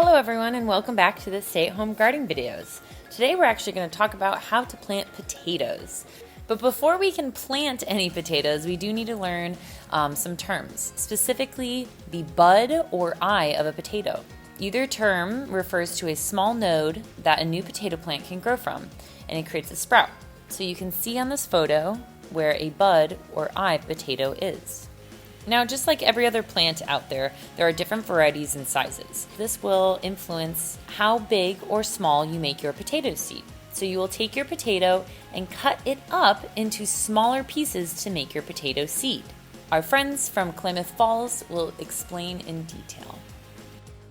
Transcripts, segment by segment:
Hello everyone and welcome back to the stay-at-home gardening videos. Today we're actually going to talk about how to plant potatoes. But before we can plant any potatoes, we do need to learn some terms, specifically the bud or eye of a potato. Either term refers to a small node that a new potato plant can grow from, and it creates a sprout. So you can see on this photo where a bud or eye potato is. Now, just like every other plant out there, there are different varieties and sizes. This will influence how big or small you make your potato seed. So you will take your potato and cut it up into smaller pieces to make your potato seed. Our friends from Klamath Falls will explain in detail.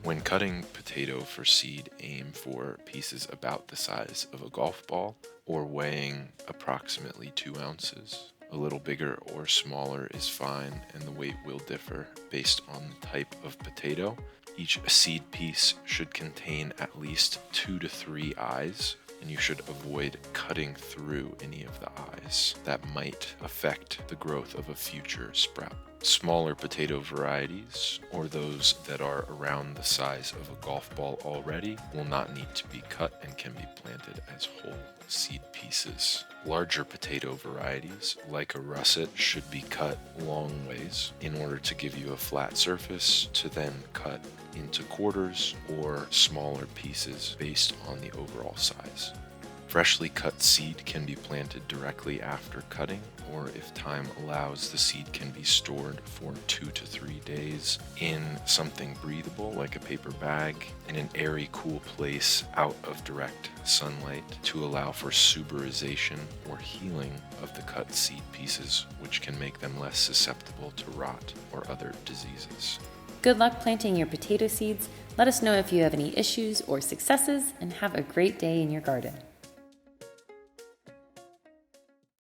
When cutting potato for seed, aim for pieces about the size of a golf ball or weighing approximately 2 ounces. A little bigger or smaller is fine, and the weight will differ based on the type of potato. Each seed piece should contain at least 2 to 3 eyes, and you should avoid cutting through any of the eyes. That might affect the growth of a future sprout. Smaller potato varieties, or those that are around the size of a golf ball already, will not need to be cut and can be planted as whole seed pieces. Larger potato varieties, like a russet, should be cut long ways in order to give you a flat surface to then cut into quarters or smaller pieces based on the overall size. Freshly cut seed can be planted directly after cutting, or if time allows, the seed can be stored for 2 to 3 days in something breathable like a paper bag in an airy, cool place out of direct sunlight to allow for suberization or healing of the cut seed pieces, which can make them less susceptible to rot or other diseases. Good luck planting your potato seeds. Let us know if you have any issues or successes, and have a great day in your garden.